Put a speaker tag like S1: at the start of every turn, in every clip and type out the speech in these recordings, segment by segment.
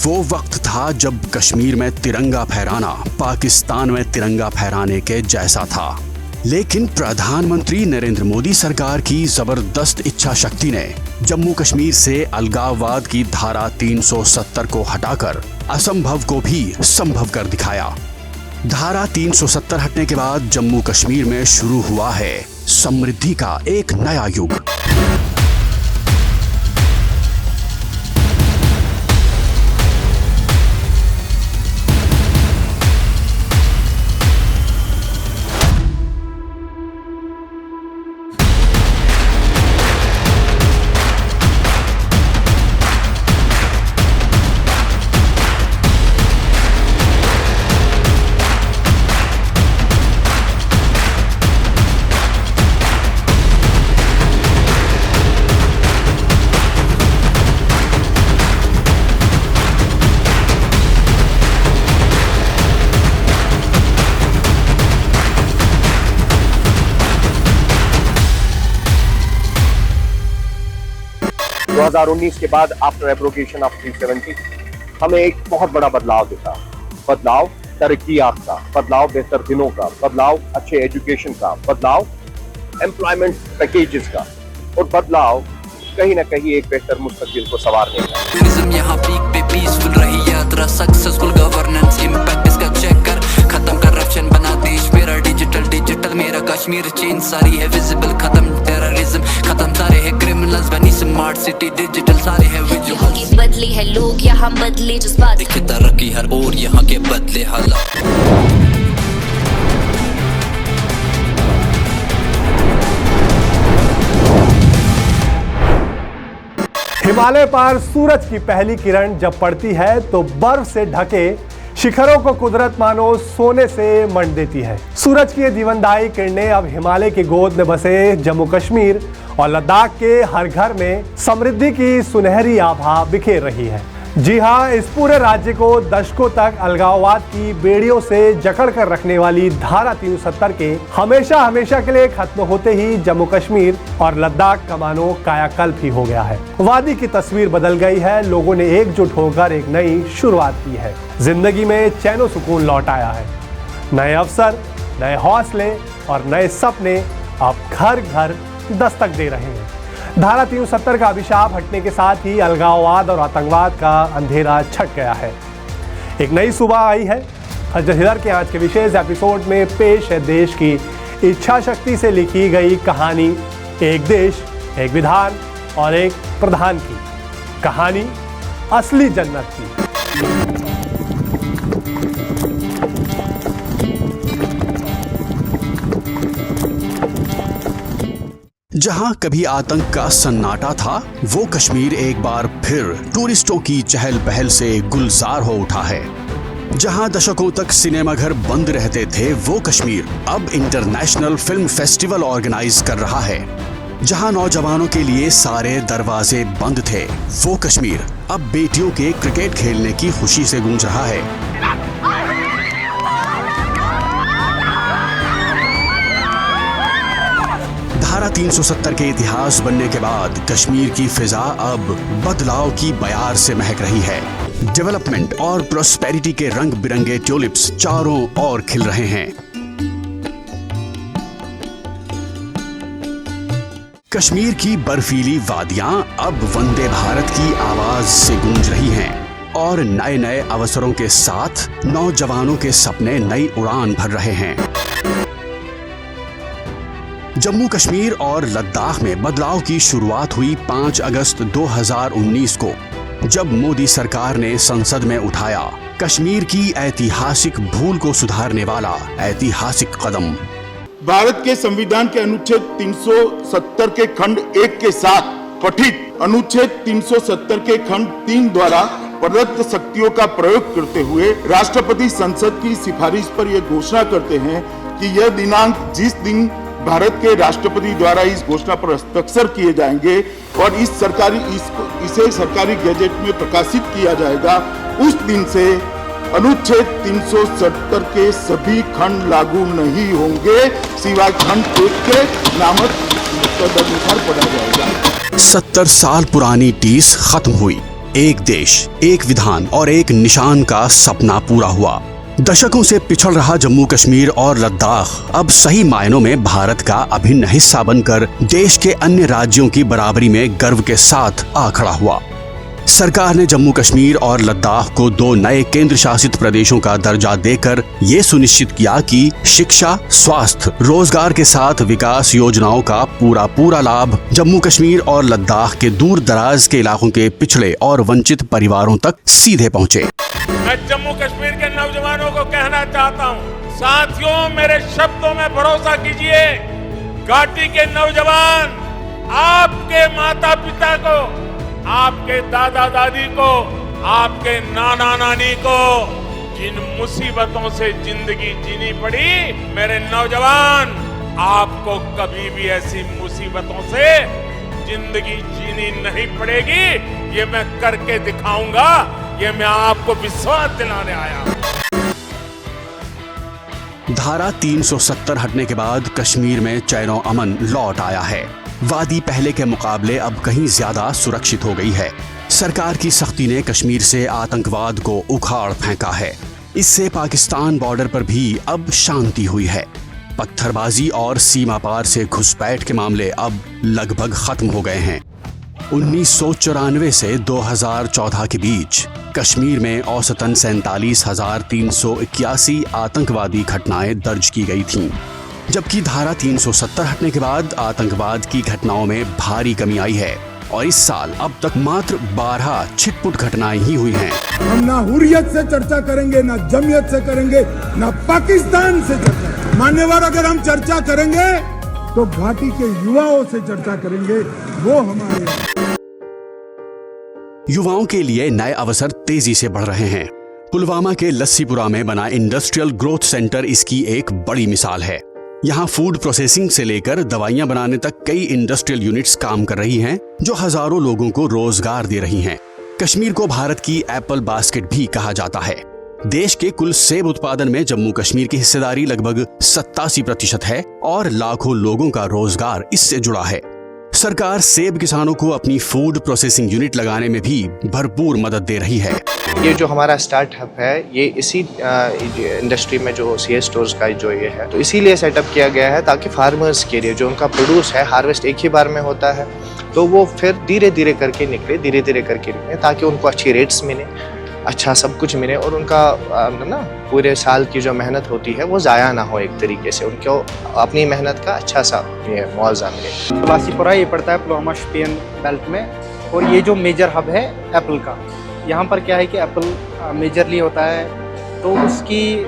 S1: वो वक्त था जब कश्मीर में तिरंगा फहराना पाकिस्तान में तिरंगा फहराने के जैसा था। लेकिन प्रधानमंत्री नरेंद्र मोदी सरकार की जबरदस्त इच्छा शक्ति ने जम्मू कश्मीर से अलगाववाद की धारा 370 को हटाकर असंभव को भी संभव कर दिखाया। धारा 370 हटने के बाद जम्मू कश्मीर में शुरू हुआ है समृद्धि का एक नया युग।
S2: दो 2019 के बाद आफ्टर एब्रोगेशन ऑफ 370 हमें एक बहुत बड़ा बदलाव दिखा। बदलाव तरक्कियात का, बदलाव बेहतर दिनों का, बदलाव अच्छे एजुकेशन का, बदलाव एम्प्लॉयमेंट पैकेजेस का और बदलाव कहीं ना कहीं एक बेहतर मुस्तकबिल को संवारने का।
S3: यहाँ पीक पे पीसफुल रही यात्रा, सक्सेसफुल गवर्नेंस इम्पैक्ट इसका चेक कर, खत्म करप्शन बना देश मेरा डिजिटल मेरा कश्मीर, चेंज सारी है विजिबल, खत्म टेररिज्म, खत्म सारे है क्रिमिनल्स, बनी स्मार्ट सिटी डिजिटल सारे है विजुअल्स।
S4: बदली है लोग यहाँ बदले जज्बात,
S3: दिखे तरक्की हर ओर यहाँ के बदले हालात।
S5: हिमालय पर सूरज की पहली किरण जब पड़ती है तो बर्फ से ढके शिखरों को कुदरत मानो सोने से मंड देती है। सूरज की जीवनदायी किरणें अब हिमालय की गोद में बसे जम्मू कश्मीर और लद्दाख के हर घर में समृद्धि की सुनहरी आभा बिखेर रही है। जी हाँ, इस पूरे राज्य को दशकों तक अलगाववाद की बेड़ियों से जकड़ कर रखने वाली धारा 370 के हमेशा के लिए खत्म होते ही जम्मू कश्मीर और लद्दाख का मानो कायाकल्प ही हो गया है। वादी की तस्वीर बदल गई है, लोगों ने एकजुट होकर एक नई शुरुआत की है। जिंदगी में चैन सुकून लौट आया है। नए अवसर, नए हौसले और नए सपने अब घर घर दस्तक दे रहे हैं। धारा 370 का अभिशाप हटने के साथ ही अलगाववाद और आतंकवाद का अंधेरा छट गया है। एक नई सुबह आई है। हजरत हिदर के आज के विशेष एपिसोड में पेश है देश की इच्छा शक्ति से लिखी गई कहानी, एक देश, एक विधान और एक प्रधान की कहानी, असली जन्नत की।
S1: जहां कभी आतंक का सन्नाटा था, वो कश्मीर एक बार फिर टूरिस्टों की चहल पहल से गुलजार हो उठा है। जहां दशकों तक सिनेमाघर बंद रहते थे, वो कश्मीर अब इंटरनेशनल फिल्म फेस्टिवल ऑर्गेनाइज कर रहा है। जहां नौजवानों के लिए सारे दरवाजे बंद थे, वो कश्मीर अब बेटियों के क्रिकेट खेलने की खुशी से गूंज रहा है। धारा 370 के इतिहास बनने के बाद कश्मीर की फिजा अब बदलाव की बयार से महक रही है। डेवलपमेंट और प्रॉस्पेरिटी के रंग बिरंगे ट्यूलिप्स चारों ओर खिल रहे हैं। कश्मीर की बर्फीली वादियां अब वंदे भारत की आवाज से गूंज रही हैं और नए नए अवसरों के साथ नौजवानों के सपने नई उड़ान भर रहे हैं। जम्मू कश्मीर और लद्दाख में बदलाव की शुरुआत हुई 5 अगस्त 2019 को, जब मोदी सरकार ने संसद में उठाया कश्मीर की ऐतिहासिक भूल को सुधारने वाला ऐतिहासिक कदम।
S6: भारत के संविधान के अनुच्छेद 370 के खंड 1 के साथ पठित अनुच्छेद 370 के खंड 3 द्वारा प्रदत्त शक्तियों का प्रयोग करते हुए राष्ट्रपति संसद की सिफारिश पर यह घोषणा करते हैं कि यह दिनांक जिस दिन भारत के राष्ट्रपति द्वारा इस घोषणा पर हस्ताक्षर किए जाएंगे और इसे सरकारी गैजेट में प्रकाशित किया जाएगा, उस दिन से अनुच्छेद 370 के सभी खंड लागू नहीं होंगे, सिवाय खंड 1 के नामक तदनुसार पढ़ा जाएगा।
S1: 70 साल पुरानी टीस खत्म हुई। एक देश, एक विधान और एक निशान का सपना पूरा हुआ। दशकों से पिछड़ रहा जम्मू कश्मीर और लद्दाख अब सही मायनों में भारत का अभिन्न हिस्सा बनकर देश के अन्य राज्यों की बराबरी में गर्व के साथ आ खड़ा हुआ। सरकार ने जम्मू कश्मीर और लद्दाख को 2 नए केंद्र शासित प्रदेशों का दर्जा देकर ये सुनिश्चित किया कि शिक्षा, स्वास्थ्य, रोजगार के साथ विकास योजनाओं का पूरा लाभ जम्मू कश्मीर और लद्दाख के दूर दराज के इलाकों के पिछड़े और वंचित परिवारों तक सीधे पहुँचे।
S7: मैं जम्मू कश्मीर के नौजवानों को कहना चाहता हूँ, साथियों मेरे शब्दों में भरोसा कीजिए। घाटी के नौजवान आपके माता पिता को, आपके दादा दादी को, आपके नाना नानी को जिन मुसीबतों से जिंदगी जीनी पड़ी, मेरे नौजवान आपको कभी भी ऐसी मुसीबतों से जिंदगी जीनी नहीं पड़ेगी। ये मैं करके दिखाऊंगा, ये मैं आपको विश्वास दिलाने आया हूं।
S1: धारा 370 हटने के बाद कश्मीर में चैनो अमन लौट आया है। वादी पहले के मुकाबले अब कहीं ज्यादा सुरक्षित हो गई है। सरकार की सख्ती ने कश्मीर से आतंकवाद को उखाड़ फेंका है। इससे पाकिस्तान बॉर्डर पर भी अब शांति हुई है। पत्थरबाजी और सीमा पार से घुसपैठ के मामले अब लगभग खत्म हो गए हैं। 1994 से 2014 के बीच कश्मीर में औसतन 47,381 आतंकवादी घटनाएं दर्ज की गई थीं, जबकि धारा 370 हटने के बाद आतंकवाद की घटनाओं में भारी कमी आई है और इस साल अब तक मात्र 12 छिटपुट घटनाएं ही हुई हैं।
S8: हम ना हुर्रियत से चर्चा करेंगे, ना जमयत से करेंगे, ना पाकिस्तान से चर्चा। मान्यवर, अगर हम चर्चा करेंगे तो घाटी के युवाओं से चर्चा करेंगे, वो हमारे।
S1: युवाओं के लिए नए अवसर तेजी से बढ़ रहे हैं। पुलवामा के लस्सीपुरा में बना इंडस्ट्रियल ग्रोथ सेंटर इसकी एक बड़ी मिसाल है। यहाँ फूड प्रोसेसिंग से लेकर दवाइयां बनाने तक कई इंडस्ट्रियल यूनिट्स काम कर रही हैं, जो हजारों लोगों को रोजगार दे रही हैं। कश्मीर को भारत की एप्पल बास्केट भी कहा जाता है। देश के कुल सेब उत्पादन में जम्मू कश्मीर की हिस्सेदारी लगभग 87% है और लाखों लोगों का रोजगार इससे जुड़ा है। सरकार सेब किसानों को अपनी फूड प्रोसेसिंग यूनिट लगाने में भी भरपूर मदद दे रही है।
S9: ये जो हमारा स्टार्टअप है, ये इसी इंडस्ट्री में जो सीए स्टोर्स का जो ये है, तो इसीलिए सेटअप किया गया है ताकि फार्मर्स के लिए जो उनका प्रोड्यूस है, हार्वेस्ट एक ही बार में होता है, तो वो फिर धीरे धीरे करके निकले, ताकि उनको अच्छी रेट्स मिले, अच्छा सब कुछ मिले और उनका ना पूरे साल की जो मेहनत होती है वो ज़ाया ना हो। एक तरीके से उनको अपनी मेहनत का अच्छा सा ये मुआवजा मिले।
S10: लस्सीपुरा ये पड़ता है पुलवामा शोपियान बेल्ट में, और ये जो मेजर हब है एप्पल का, यहाँ पर क्या है कि एप्पल मेजरली होता है, तो उसकी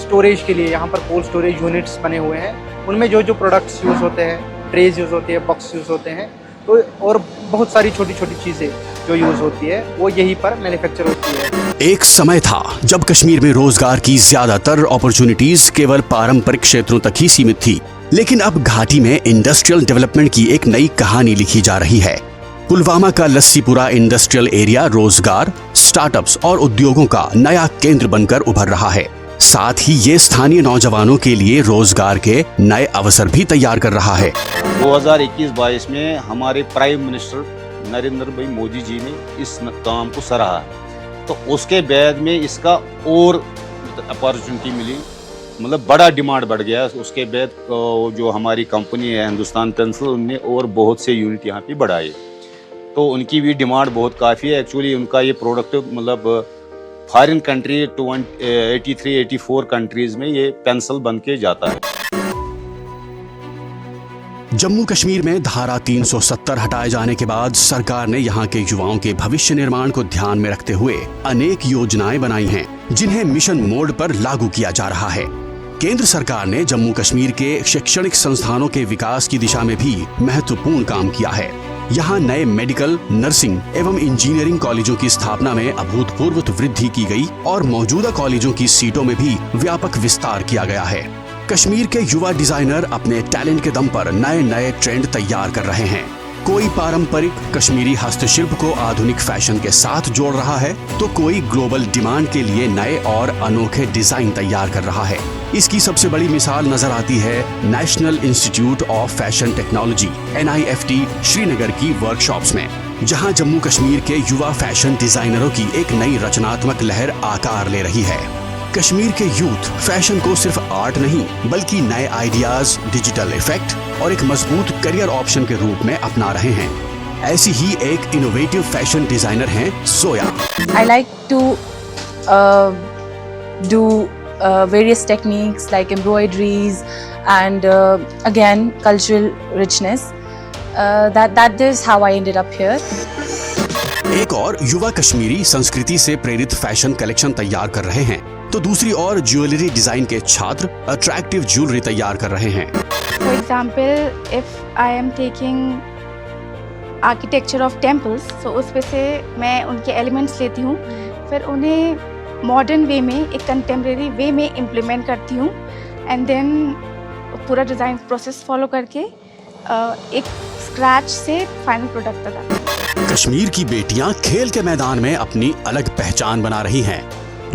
S10: स्टोरेज के लिए यहाँ पर कोल्ड स्टोरेज यूनिट्स बने हुए हैं। उनमें जो जो प्रोडक्ट्स यूज़ होते हैं, ट्रेज यूज़ होती है, बॉक्स यूज़ होते हैं, तो और बहुत सारी छोटी छोटी चीज़ें जो यूज़ होती है वो यहीं पर मैन्युफैक्चर होती है।
S1: एक समय था जब कश्मीर में रोजगार की ज्यादातर अपॉर्चुनिटीज केवल पारंपरिक क्षेत्रों तक ही सीमित थी, लेकिन अब घाटी में इंडस्ट्रियल डेवलपमेंट की एक नई कहानी लिखी जा रही है। पुलवामा का लस्सीपुरा इंडस्ट्रियल एरिया रोजगार, स्टार्टअप्स और उद्योगों का नया केंद्र बनकर उभर रहा है। साथ ही ये स्थानीय नौजवानों के लिए रोजगार के नए अवसर भी तैयार कर रहा है।
S11: 2021-22 में हमारे प्राइम मिनिस्टर नरेंद्र भाई मोदी जी ने इस काम को सराहा, तो उसके बाद में इसका और अपॉर्चुनिटी मिली, मतलब बड़ा डिमांड बढ़ गया। उसके बाद जो हमारी कंपनी है हिंदुस्तान पेंसिल, उनने और बहुत से यूनिट यहाँ पे बढ़ाए, तो उनकी भी डिमांड बहुत काफ़ी है। एक्चुअली उनका ये प्रोडक्ट मतलब फॉरेन कंट्री 83-84 कंट्रीज में ये पेंसिल बन के जाता है।
S1: जम्मू कश्मीर में धारा 370 हटाए जाने के बाद सरकार ने यहाँ के युवाओं के भविष्य निर्माण को ध्यान में रखते हुए अनेक योजनाएं बनाई हैं, जिन्हें मिशन मोड पर लागू किया जा रहा है। केंद्र सरकार ने जम्मू कश्मीर के शैक्षणिक संस्थानों के विकास की दिशा में भी महत्वपूर्ण काम किया है। यहाँ नए मेडिकल, नर्सिंग एवं इंजीनियरिंग कॉलेजों की स्थापना में अभूतपूर्व वृद्धि की गई और मौजूदा कॉलेजों की सीटों में भी व्यापक विस्तार किया गया है। कश्मीर के युवा डिजाइनर अपने टैलेंट के दम पर नए नए ट्रेंड तैयार कर रहे हैं। कोई पारंपरिक कश्मीरी हस्तशिल्प को आधुनिक फैशन के साथ जोड़ रहा है, तो कोई ग्लोबल डिमांड के लिए नए और अनोखे डिजाइन तैयार कर रहा है। इसकी सबसे बड़ी मिसाल नजर आती है national institute of fashion technology (NIFT) Srinagar की वर्कशॉप्स में। जहां जम्मू कश्मीर के युवा फैशन डिजाइनरों की एक नई रचनात्मक लहर आकार ले रही है। कश्मीर के यूथ फैशन को सिर्फ आर्ट नहीं बल्कि नए आइडियाज, डिजिटल इफेक्ट और एक मजबूत करियर ऑप्शन के रूप में अपना रहे हैं। ऐसी ही एक इनोवेटिव फैशन डिजाइनर हैं Zoya.
S12: I like to do various techniques like embroideries and again cultural richness. That is how I ended up here.
S1: एक और युवा कश्मीरी संस्कृति से प्रेरित फैशन कलेक्शन तैयार कर रहे हैं, तो दूसरी ओर ज्वेलरी डिजाइन के छात्र अट्रैक्टिव ज्वेलरी तैयार कर रहे हैं।
S12: For example, if I am taking architecture of temples, so उसमें से मैं उनके elements लेती हूँ, फिर उन्हें मॉडर्न वे में, एक कंटेम्प्रेरी वे में इम्प्लीमेंट करती हूँ एंड देन पूरा डिज़ाइन प्रोसेस फॉलो करके एक स्क्रैच से फाइनल प्रोडक्ट तक।
S1: कश्मीर की बेटियां खेल के मैदान में अपनी अलग पहचान बना रही हैं।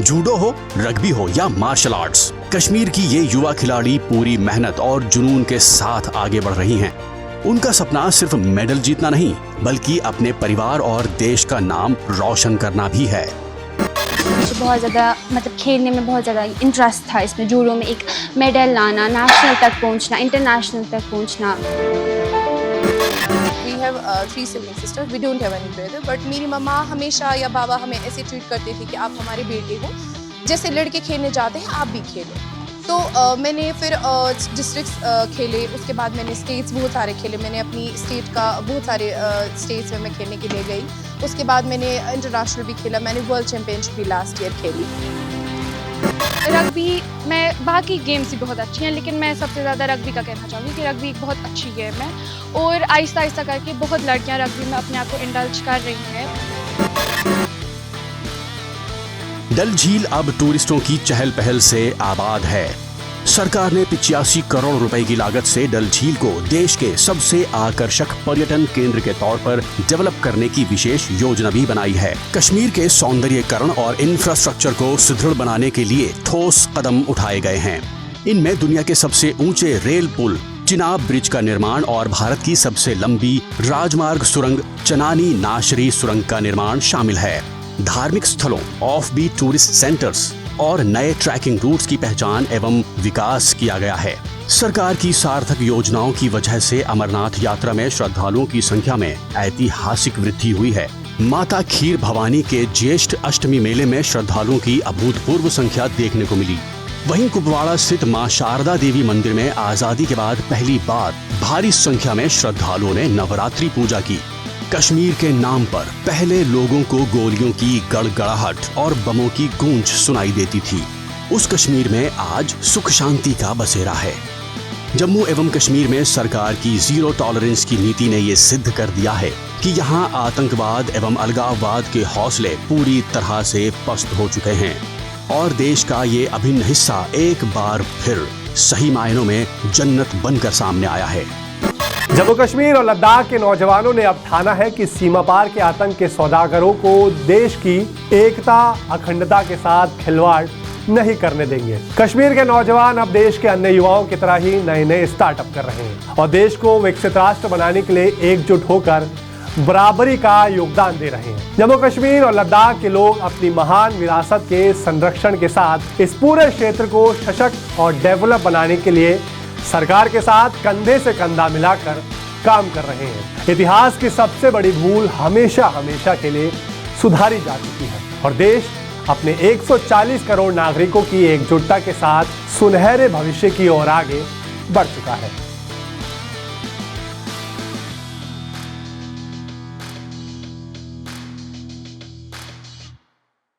S1: जूडो हो, रग्बी हो या मार्शल आर्ट्स, कश्मीर की ये युवा खिलाड़ी पूरी मेहनत और जुनून के साथ आगे बढ़ रही हैं। उनका सपना सिर्फ मेडल जीतना नहीं बल्कि अपने परिवार और देश का नाम रोशन करना भी है।
S13: मुझे बहुत ज़्यादा खेलने में बहुत ज़्यादा इंटरेस्ट था, इसमें जूडो में एक मेडल लाना, नेशनल तक पहुंचना, इंटरनेशनल तक पहुंचना।
S12: We have 3 sibling sisters. We don't have any brother. But मेरी मम्मा हमेशा या बाबा हमें ऐसे ट्रीट करते थे कि आप हमारे बेटे हो, जैसे लड़के खेलने जाते हैं आप भी खेलो। तो मैंने फिर डिस्ट्रिक्ट्स खेले, उसके बाद मैंने स्टेट्स बहुत सारे खेले। मैंने अपनी स्टेट का बहुत सारे स्टेट्स में मैं खेलने के लिए गई। उसके बाद मैंने इंटरनेशनल भी खेला, मैंने वर्ल्ड चैम्पियनशिप भी लास्ट ईयर खेली।
S14: रग्बी में बाकी गेम्स भी बहुत अच्छी हैं, लेकिन मैं सबसे ज़्यादा रग्बी का कहना चाहूँगी कि रग्बी एक बहुत अच्छी गेम है और आहिस्ता आहिस्ता करके बहुत लड़कियाँ रग्बी में अपने आप को इंडल्ज कर रही हैं।
S1: डल झील अब टूरिस्टों की चहल पहल से आबाद है। सरकार ने 85 करोड़ रुपए की लागत से डल झील को देश के सबसे आकर्षक पर्यटन केंद्र के तौर पर डेवलप करने की विशेष योजना भी बनाई है। कश्मीर के सौंदर्यीकरण और इंफ्रास्ट्रक्चर को सुदृढ़ बनाने के लिए ठोस कदम उठाए गए हैं। इनमें दुनिया के सबसे ऊंचे रेल पुल, चिनाब ब्रिज का निर्माण और भारत की सबसे लंबी राजमार्ग सुरंग चनानी नाशरी सुरंग का निर्माण शामिल है। धार्मिक स्थलों, ऑफ बीट टूरिस्ट सेंटर्स और नए ट्रैकिंग रूट्स की पहचान एवं विकास किया गया है। सरकार की सार्थक योजनाओं की वजह से अमरनाथ यात्रा में श्रद्धालुओं की संख्या में ऐतिहासिक वृद्धि हुई है। माता खीर भवानी के ज्येष्ठ अष्टमी मेले में श्रद्धालुओं की अभूतपूर्व संख्या देखने को मिली। वहीं कुपवाड़ा स्थित मां शारदा देवी मंदिर में आजादी के बाद पहली बार भारी संख्या में श्रद्धालुओं ने नवरात्रि पूजा की। कश्मीर के नाम पर पहले लोगों को गोलियों की गड़गड़ाहट और बमों की गूंज सुनाई देती थी। उस कश्मीर में आज सुख शांति का बसेरा है। जम्मू एवं कश्मीर में सरकार की जीरो टॉलरेंस की नीति ने ये सिद्ध कर दिया है कि यहाँ आतंकवाद एवं अलगाववाद के हौसले पूरी तरह से पस्त हो चुके हैं और देश का ये अभिन्न हिस्सा एक बार फिर सही मायनों में जन्नत बनकर सामने आया है।
S5: जम्मू कश्मीर और लद्दाख के नौजवानों ने अब ठाना है कि सीमा पार के आतंक के सौदागरों को देश की एकता, अखंडता के साथ खिलवाड़ नहीं करने देंगे। कश्मीर के नौजवान अब देश के अन्य युवाओं की तरह ही नए नए स्टार्टअप कर रहे हैं और देश को विकसित राष्ट्र बनाने के लिए एकजुट होकर बराबरी का योगदान दे रहे हैं। जम्मू कश्मीर और लद्दाख के लोग अपनी महान विरासत के संरक्षण के साथ इस पूरे क्षेत्र को सशक्त और डेवलप बनाने के लिए सरकार के साथ कंधे से कंधा मिलाकर काम कर रहे हैं। इतिहास की सबसे बड़ी भूल हमेशा हमेशा के लिए सुधारी जा चुकी है और देश अपने 140 करोड़ नागरिकों की एकजुटता के साथ सुनहरे भविष्य की ओर आगे बढ़ चुका है।